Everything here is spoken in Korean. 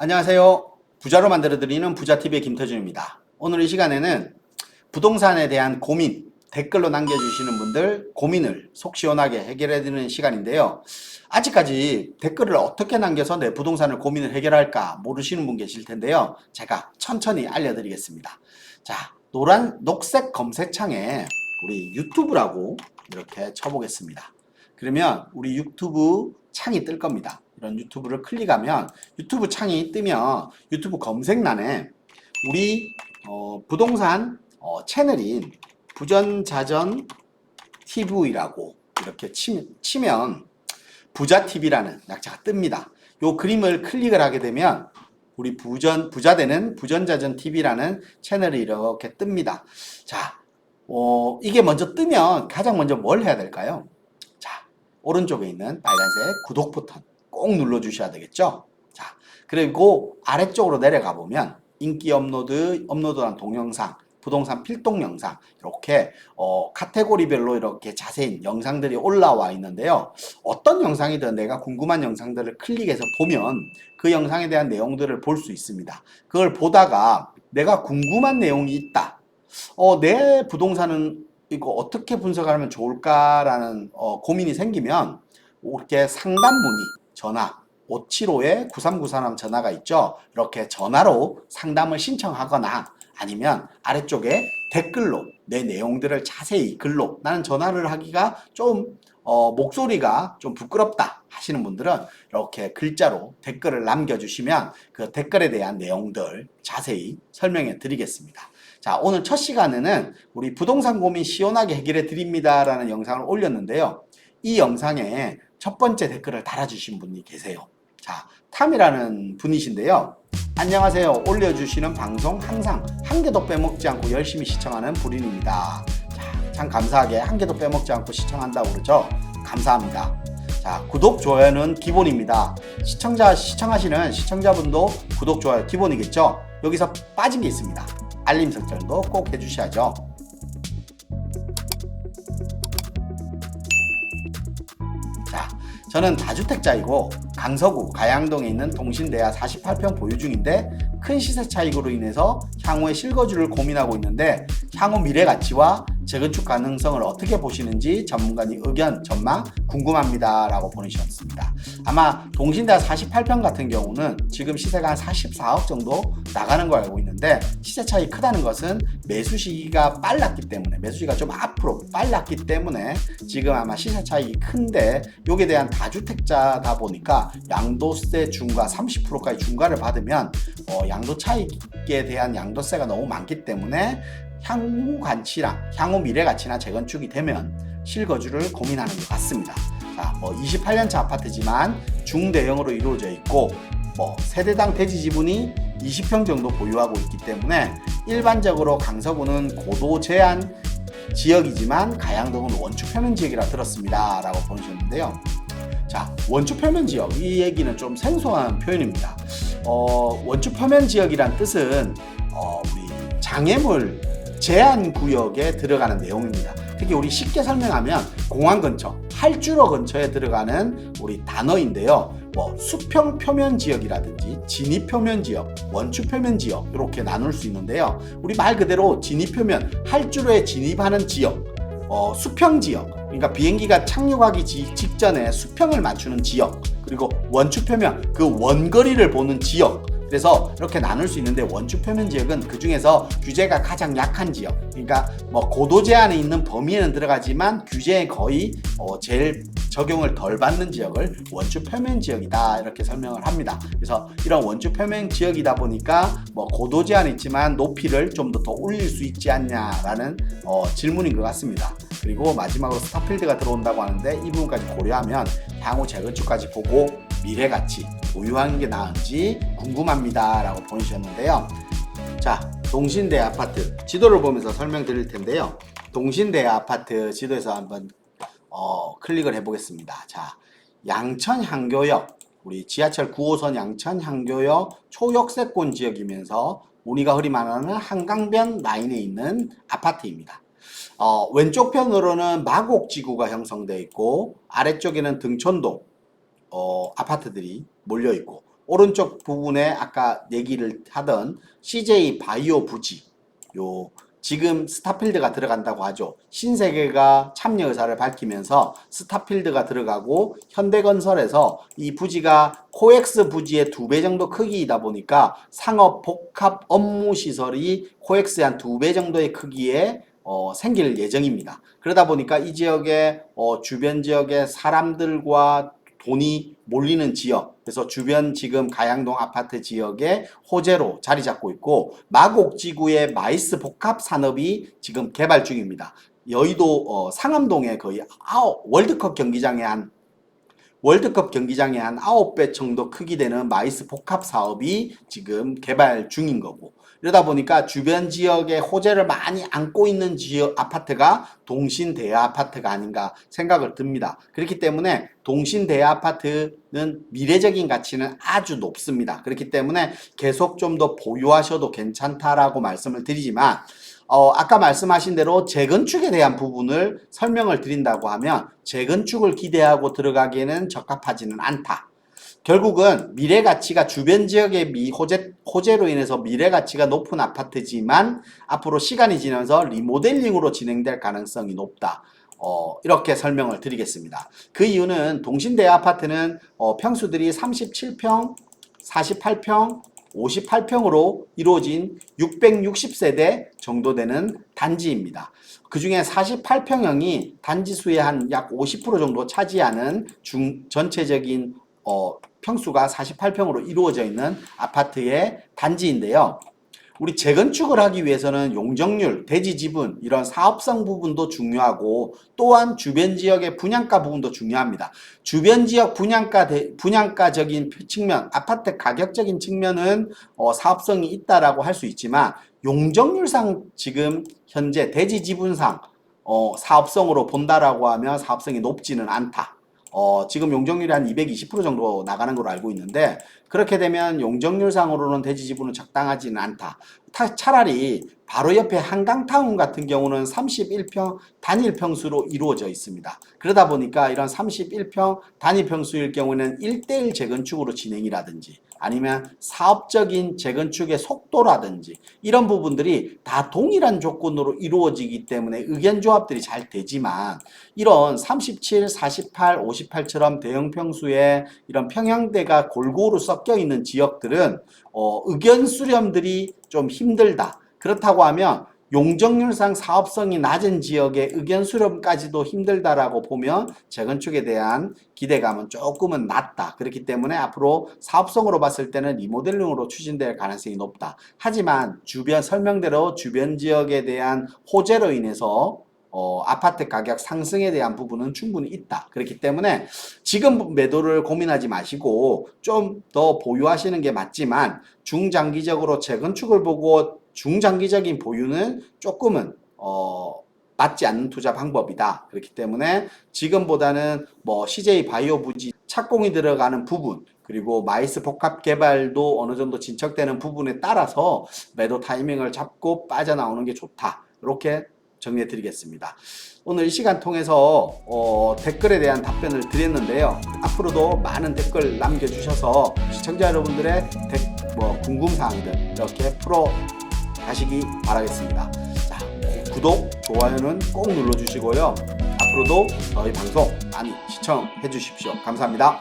안녕하세요. 부자로 만들어드리는 부자TV의 김태준입니다. 오늘 이 시간에는 부동산에 대한 고민, 댓글로 남겨주시는 분들 고민을 속 시원하게 해결해드리는 시간인데요. 아직까지 댓글을 어떻게 남겨서 내 부동산을 고민을 해결할까 모르시는 분 계실 텐데요. 제가 천천히 알려드리겠습니다. 자, 녹색 검색창에 우리 유튜브라고 이렇게 쳐보겠습니다. 그러면 우리 유튜브 창이 뜰 겁니다. 이런 유튜브를 클릭하면 유튜브 창이 뜨면 유튜브 검색란에 우리 부동산 채널인 부전자전 TV라고 이렇게 치면 부자TV라는 약자가 뜹니다. 요 그림을 클릭을 하게 되면 우리 부자되는 부전자전 TV라는 채널이 이렇게 뜹니다. 자, 이게 먼저 뜨면 가장 먼저 뭘 해야 될까요? 자, 오른쪽에 있는 빨간색 구독 버튼 꼭 눌러주셔야 되겠죠? 자, 그리고 아래쪽으로 내려가 보면 인기 업로드한 동영상, 부동산 필동 영상 이렇게 카테고리별로 이렇게 자세히 영상들이 올라와 있는데요. 어떤 영상이든 내가 궁금한 영상들을 클릭해서 보면 그 영상에 대한 내용들을 볼 수 있습니다. 그걸 보다가 내가 궁금한 내용이 있다. 내 부동산은 이거 어떻게 분석하면 좋을까라는 고민이 생기면 이렇게 상담 문의 전화 575-9394 전화가 있죠. 이렇게 전화로 상담을 신청하거나 아니면 아래쪽에 댓글로 내 내용들을 자세히 글로 나는 전화를 하기가 좀 목소리가 좀 부끄럽다 하시는 분들은 이렇게 글자로 댓글을 남겨주시면 그 댓글에 대한 내용들 자세히 설명해 드리겠습니다. 자, 오늘 첫 시간에는 우리 부동산 고민 시원하게 해결해 드립니다 라는 영상을 올렸는데요. 이 영상에 첫 번째 댓글을 달아주신 분이 계세요. 자, 탐이라는 분이신데요. 안녕하세요. 올려주시는 방송 항상 한 개도 빼먹지 않고 열심히 시청하는 불인입니다. 자, 참 감사하게 한 개도 빼먹지 않고 시청한다고 그러죠. 감사합니다. 자, 구독, 좋아요는 기본입니다. 시청하시는 시청자분도 구독, 좋아요 기본이겠죠. 여기서 빠진 게 있습니다. 알림 설정도 꼭 해주셔야죠. 자, 저는 다주택자이고 강서구 가양동에 있는 동신대야 48평 보유 중인데 큰 시세 차익으로 인해서 향후의 실거주를 고민하고 있는데 향후 미래 가치와 재건축 가능성을 어떻게 보시는지 전문가님 의견 전망 궁금합니다 라고 보내주셨습니다. 아마 동신대야 48평 같은 경우는 지금 시세가 한 44억 정도 나가는 걸 알고 있는데 시세 차이 크다는 것은 매수 시기가 빨랐기 때문에 매수시기가 좀 앞으로 빨랐기 때문에 지금 아마 시세 차익이 큰데 여기에 대한 다주택자다 보니까 양도세 중과 30%까지 중과를 받으면 양도 차익에 대한 양도세가 너무 많기 때문에 향후 가치나 향후 미래 가치나 재건축이 되면 실거주를 고민하는 것 같습니다. 자, 28년차 아파트지만 중대형으로 이루어져 있고 세대당 대지 지분이 20평 정도 보유하고 있기 때문에 일반적으로 강서구는 고도 제한 지역이지만 가양동은 원축 표면 지역이라 들었습니다 라고 보내주셨는데요. 자, 원축 표면 지역 이 얘기는 좀 생소한 표현입니다. 원축 표면 지역이란 뜻은 우리 장애물 제한 구역에 들어가는 내용입니다. 특히 우리 쉽게 설명하면 공항 근처, 활주로 근처에 들어가는 우리 단어인데요. 수평 표면 지역이라든지 진입 표면 지역, 원축 표면 지역 이렇게 나눌 수 있는데요. 우리 말 그대로 진입 표면, 활주로에 진입하는 지역, 수평 지역, 그러니까 비행기가 착륙하기 직전에 수평을 맞추는 지역, 그리고 원축 표면, 그 원거리를 보는 지역. 그래서 이렇게 나눌 수 있는데 원축 표면 지역은 그 중에서 규제가 가장 약한 지역, 그러니까 고도 제한이 있는 범위에는 들어가지만 규제에 거의 제일 적용을 덜 받는 지역을 원축 표면 지역이다 이렇게 설명을 합니다. 그래서 이런 원축 표면 지역이다 보니까 고도 제한이 있지만 높이를 좀 더 올릴 수 있지 않냐라는 질문인 것 같습니다. 그리고 마지막으로 스타필드가 들어온다고 하는데 이 부분까지 고려하면 향후 재건축까지 보고 미래 가치 보유하는 게 나은지 궁금합니다 라고 보내주셨는데요. 자, 동신대 아파트 지도를 보면서 설명드릴 텐데요. 동신대 아파트 지도에서 한번 클릭을 해보겠습니다. 자, 양천 향교역 우리 지하철 9호선 양천 향교역 초역세권 지역이면서 우리가 흔히 말하는 한강변 라인에 있는 아파트입니다. 왼쪽 편으로는 마곡지구가 형성되어 있고 아래쪽에는 등촌동 아파트들이 몰려 있고 오른쪽 부분에 아까 얘기를 하던 CJ 바이오 부지, 요 지금 스타필드가 들어간다고 하죠. 신세계가 참여 의사를 밝히면서 스타필드가 들어가고 현대건설에서 이 부지가 코엑스 부지의 2배 정도 크기이다 보니까 상업 복합 업무 시설이 코엑스의 한 2배 정도의 크기에 생길 예정입니다. 그러다 보니까 이 지역의 주변 지역의 사람들과 돈이 몰리는 지역, 그래서 주변 지금 가양동 아파트 지역의 호재로 자리 잡고 있고, 마곡지구의 마이스 복합 산업이 지금 개발 중입니다. 여의도 상암동에 거의 월드컵 경기장에 한 9배 정도 크기 되는 마이스 복합 사업이 지금 개발 중인 거고, 이러다 보니까 주변 지역의 호재를 많이 안고 있는 지역 아파트가 동신대야 아파트가 아닌가 생각을 듭니다. 그렇기 때문에 동신대야 아파트는 미래적인 가치는 아주 높습니다. 그렇기 때문에 계속 좀 더 보유하셔도 괜찮다라고 말씀을 드리지만, 아까 말씀하신 대로 재건축에 대한 부분을 설명을 드린다고 하면 재건축을 기대하고 들어가기에는 적합하지는 않다. 결국은 미래 가치가 주변 지역의 호재로 인해서 미래 가치가 높은 아파트지만 앞으로 시간이 지나면서 리모델링으로 진행될 가능성이 높다. 이렇게 설명을 드리겠습니다. 그 이유는 동신대야 아파트는 평수들이 37평, 48평, 58평으로 이루어진 660세대 정도 되는 단지입니다. 그 중에 48평형이 단지 수의 한 약 50% 정도 차지하는 전체적인 평수가 48평으로 이루어져 있는 아파트의 단지인데요. 우리 재건축을 하기 위해서는 용적률, 대지 지분, 이런 사업성 부분도 중요하고, 또한 주변 지역의 분양가 부분도 중요합니다. 주변 지역 분양가적인 측면, 아파트 가격적인 측면은 사업성이 있다라고 할 수 있지만, 용적률상 지금 현재 대지 지분상 사업성으로 본다라고 하면 사업성이 높지는 않다. 지금 용적률이 한 220% 정도 나가는 걸로 알고 있는데, 그렇게 되면 용적률상으로는 대지 지분은 적당하지는 않다. 차라리 바로 옆에 한강타운 같은 경우는 31평 단일 평수로 이루어져 있습니다. 그러다 보니까 이런 31평 단일 평수일 경우는 1:1 재건축으로 진행이라든지 아니면 사업적인 재건축의 속도라든지 이런 부분들이 다 동일한 조건으로 이루어지기 때문에 의견 조합들이 잘 되지만, 이런 37, 48, 58처럼 대형 평수의 이런 평형대가 골고루 섞여 있는 지역들은 의견 수렴들이 좀 힘들다. 그렇다고 하면 용적률상 사업성이 낮은 지역의 의견 수렴까지도 힘들다라고 보면 재건축에 대한 기대감은 조금은 낮다. 그렇기 때문에 앞으로 사업성으로 봤을 때는 리모델링으로 추진될 가능성이 높다. 하지만 설명대로 주변 지역에 대한 호재로 인해서 아파트 가격 상승에 대한 부분은 충분히 있다. 그렇기 때문에 지금 매도를 고민하지 마시고 좀 더 보유하시는 게 맞지만, 중장기적으로 재건축을 보고 중장기적인 보유는 조금은 맞지 않는 투자 방법이다. 그렇기 때문에 지금보다는 CJ 바이오 부지 착공이 들어가는 부분, 그리고 마이스 복합 개발도 어느 정도 진척되는 부분에 따라서 매도 타이밍을 잡고 빠져나오는 게 좋다. 이렇게 정리해 드리겠습니다. 오늘 이 시간 통해서 댓글에 대한 답변을 드렸는데요. 앞으로도 많은 댓글 남겨주셔서 시청자 여러분들의 궁금사항들 이렇게 풀어 가시기 바라겠습니다. 자, 구독, 좋아요는 꼭 눌러주시고요. 앞으로도 저희 방송 많이 시청해 주십시오. 감사합니다.